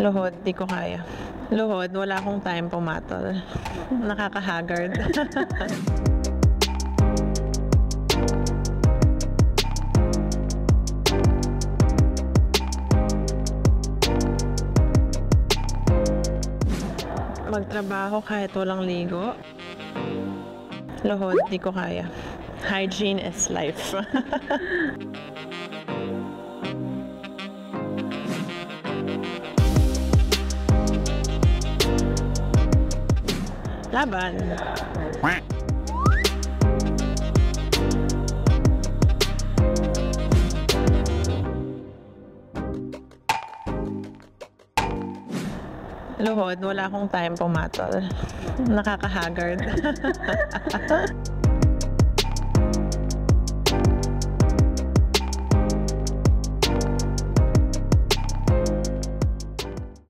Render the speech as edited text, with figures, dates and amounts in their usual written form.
Luhod, di ko kaya. Luhod, wala akong time pumatol. Nakaka-haggard. Magtrabaho kahit walang ligo. Luhod, di ko kaya. Hygiene is life. Laban. Luhod, wala akong time pumatol. Nakaka-haggard.